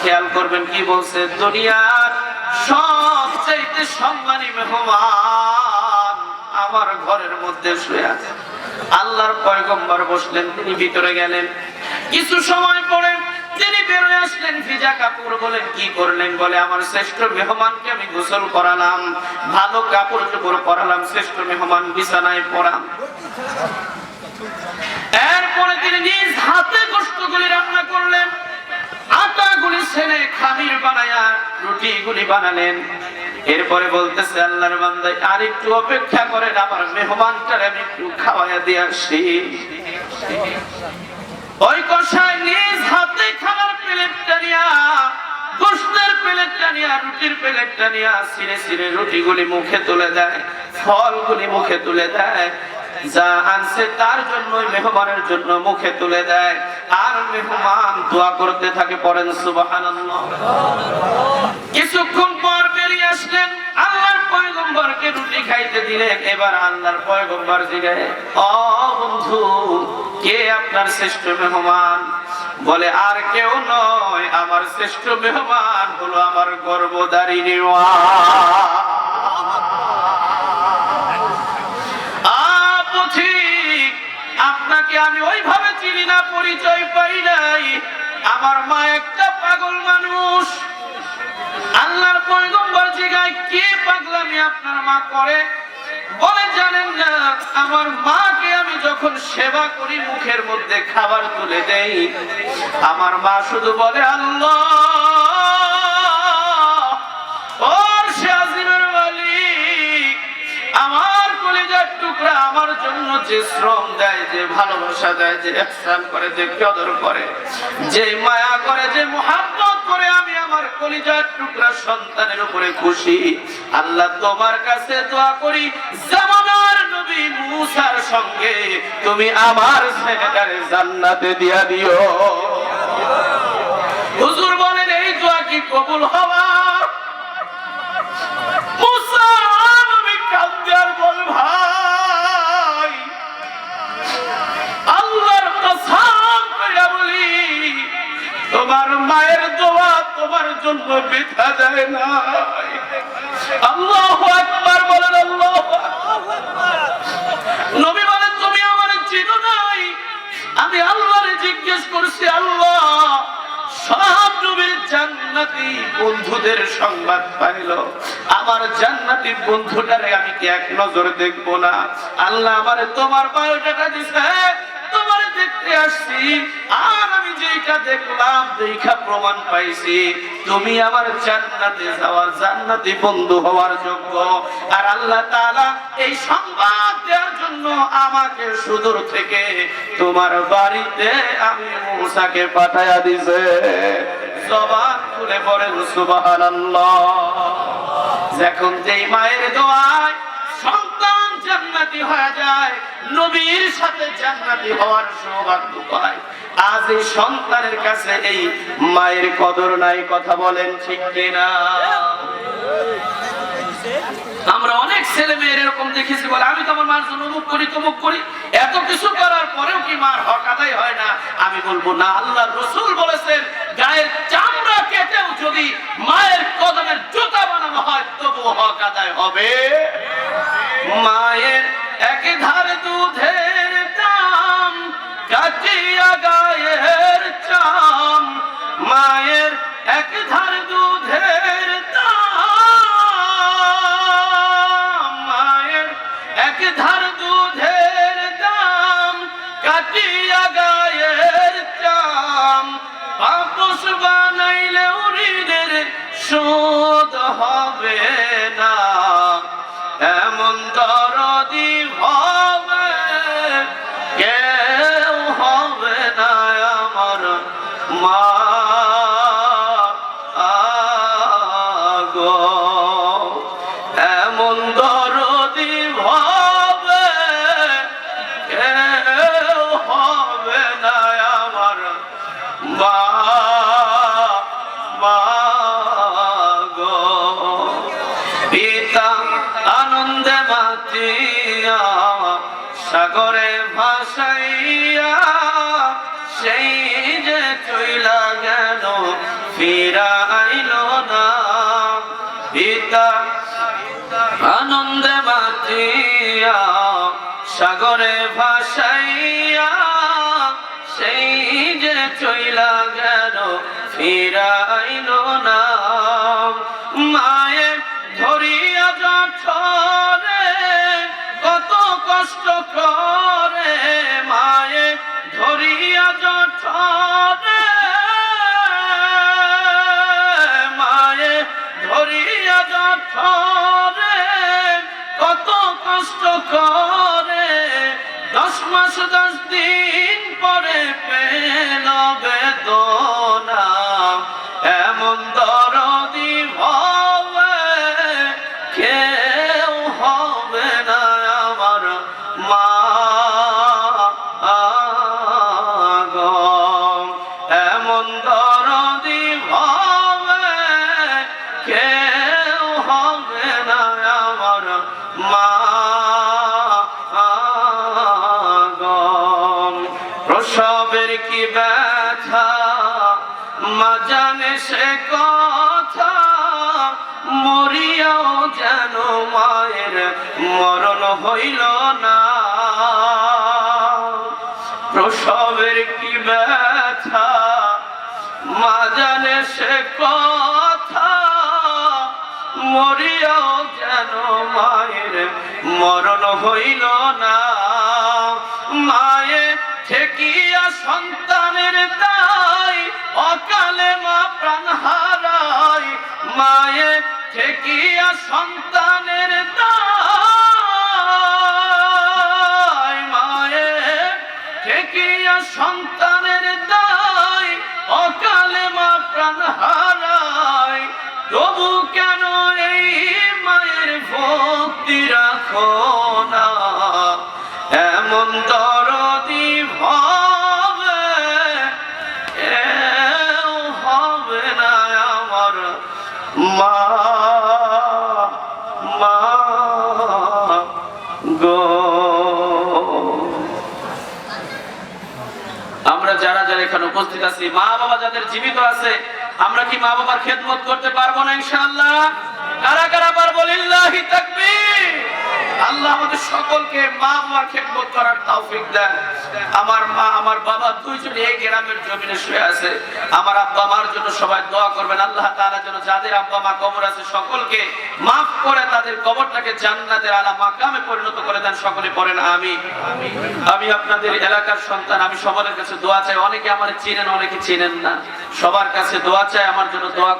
খেয়াল করবেন কি বলছে, দুনিয়ার সবচেয়ে সম্মানী মেহমান আমার ঘরের মধ্যে শুয়ে আছে। আল্লাহর পয়গম্বর বসলেন, তিনি ভিতরে গেলেন। কিছু সময় পরে তিনি বেরোয় আসলেন, ভিজা কাপড়। বলেন কি করলেন? বলে আমার শ্রেষ্ঠ মেহমানকে আমি গোসল করালাম, ভালো কাপড় চোপড় পরালাম, শ্রেষ্ঠ মেহমান বিছানায় পড়াম। এরপরে তিনি নিজ হাতে গোশতগুলি রান্না করলেন, আটাগুলি ছেনে খামির বানায়া রুটিগুলি বানালেন। এরপরে বলতেছে আল্লাহর বান্দা আর একটু অপেক্ষা করেন, আমার মেহমানটারে আমি একটু খাওয়াইয়া দিয়ে আসি। ওই কষায় নিজ হাতে খাবার প্লেটটা নিয়া, গোশতের প্লেটটা নিয়া, রুটির প্লেটটা নিয়া ছিঁড়ে ছিঁড়ে রুটিগুলি মুখে তুলে দেয়, ফলগুলি মুখে তুলে দেয়, যা আনছে তার জন্য মেহমানের জন্য মুখে তুলে দেয়। আর মেহমান দোয়া করতে থাকে, পড়েন সুবহানাল্লাহ। কিছুক্ষণ পর বেরিয়ে আসলেন, আল্লাহর পয়গম্বরকে রুটি খাইতে দিলেন। এবার আল্লাহর পয়গম্বর জিজ্ঞাসা, ও বন্ধু, কে আপনার শ্রেষ্ঠ মেহমান? বলে আর কেউ নয়, আমার শ্রেষ্ঠ মেহমান হলো আমার গর্ভধারিণী মা। আপনাকে আমি ওইভাবে চিনি না, পরিচয় পাই নাই, আমার মা একটা পাগল মানুষ। আল্লাহর পয়গম্বর জিজ্ঞাসা, কে পাগলামি আপনার মা করে? বলে জানেন না, আমার মাকে আমি যখন সেবা করি, মুখের মধ্যে খাবার তুলে দেই, আমার মা শুধু বলে আল্লাহ, ওর সে আজিমের মালিক, আমার কলিজার টুকরা আমার জন্য যে শ্রম দেয়, যে ভালোবাসা দেয়, যে ইহসান করে, যে কদর করে, যে মায়া করে, যে মুহাব্বত করে, আমি আমার কলিজার টুকরা সন্তানের উপরে খুশি। আল্লাহ তোমার কাছে দোয়া করি, জামানার নবী মুসার সঙ্গে তুমি আমার ছেলেটারে জান্নাতে দিয়া দিও। হুজুর বলেন, এই দোয়া কি কবুল হওয়া? মুসা নবী কাঁদে আর বলে, ভাই আল্লাহর কসম করে বলি, তোমার মায়ের দোয়া তোমার জন্য বৃথা যায় না। আল্লাহু আকবার বলেন, আল্লাহু আকবার। নবী বলেন, তুমি আমার চিনো নাই? আমি আল্লাহরে জিজ্ঞেস করছি, আল্লাহ সব নবীর জান্নাতি বন্ধুদের সংবাদ পাইল, আমার জান্নাতি বন্ধুটারে আমি কি এক নজর দেখবো না? আল্লাহ আমারে তোমার বায়োডাটা দিছে, তোমারে দেখতে আসছি, আর আমি যেটা দেখলাম, দেখা প্রমাণ পাইছি তুমি আমার জান্নাতে যাওয়ার, জান্নাতি বন্ধু হওয়ার যোগ্য। আর আল্লাহ তাআলা এই সংবাদ দেওয়ার জন্য আমাকে সুদূর থেকে তোমার বাড়িতে আমি মুসাকে পাঠায়া দিছে। জবান খুলে পড়েন সুবহানাল্লাহ। যখন যেই মায়ের দোয়ায় সন্তান জান্নাতি হয়ে যায়, নবীর সাথে জান্নাতি হওয়ার সৌভাগ্য পায়, আজ এই সন্তানের কাছে এই মায়ের কদর নাই। কথা বলেন ঠিক কিনা? আমরা অনেক ছেলে মেয়ের এরকম দেখেছি, বলে আমি তো আমার মার জন্য অমুক করি তমুক করি, এত কিছু করার পরেও কি মার হক আদায় হয় না? আমি বলবো না, আল্লাহর রাসূল বলেছেন, গায়ের চামড়া কেটেও যদি মায়ের কদমের জুতা বানানো হয়, তবু হক আদায় হবে। মায়ের এক ধার দুধের দাম, কাটিয়া গায়ের চাম, মায়ের এক ধার দুধের দাম, মায়ের এক ধার দুধের দাম, কাটিয়া গায়ের চাম, পাপোশ বানাইলে ঋণের শোধ হবে না, এমন দরদি হবে কেউ হবে না আমার মা গো, এমন দরদি হবে কেউ হবে না আমার মা গো। পিতা আনন্দে মাতিয়া সাগরে ভাসাইয়া সেই যে চইলা ফিরাইলো না। পিতা আনন্দে মাতিয়া সাগরে ভাসাইয়া সেই যে চইলা গেল ফিরাইলো না। মায়ে ধরিয়া জঠরে কত কষ্ট করে, মায়ে ধরিয়া জঠরে, মায়ে ধরিয়া জঠরে কত কষ্ট করে, 10 মাস 10 দিন পরে পেল বেদনা। এমন দরদি হবে কেউ হবে না আমার মা গো। এমন দরদি হবে কেউ হবে না আমার মা গো। প্রসবের কি ব্যথা মা জানে সে কথা, মরিয়াও যেন মায়ের মরণ হইল না। প্রসবের কি ব্যথা মা জানে সে কথা, মরিয়াও যেন মায়ের মরণ হইল না। মায়ে ঠেকিয়া সন্তানের দায়, অকালে মা প্রাণ হারায়। মায়ে ঠেকিয়া সন্তানের দায়, মায়ে ঠেকিয়া সন্তানের দায়, অকালে মা প্রাণ হারায়। তবু কেন এই মায়ের ভক্তি রাখো না, এমন দরদি হবে কেউ হবে না আমার মা মা গো। আমরা যারা যারা এখানে উপস্থিত আছি, মা বাবা যাদের জীবিত আছে, আমরা কি মা বাবার খেদমত করতে পারবো না ইনশাআল্লাহ? কারা কারা পারবো? লিল্লাহি তাকবীর। আল্লাহ আমাদের সকলকে মা বাবার খেদমত করার তৌফিক দেন। আমার মা আমার বাবা দুইজন এই গ্রামের জমিনে শুয়ে আছে। আমার আব্বা মার জন্য সবাই দোয়া করবেন। আল্লাহ তাআলা যেন যাদের আব্বা মা কবর আছে সকলকে মাফ করে তাদের কবরটাকে জান্নাতের আলা মাকামে পরিণত করে দেন। সকলে পড়েন আমিন। আমি আপনাদের এলাকার সন্তান, আমি সবার কাছে দোয়া চাই। অনেকে আমার চিনেন, অনেকে চিনেন না। সবার কাছে দোয়া চাই আমার জন্য দোয়া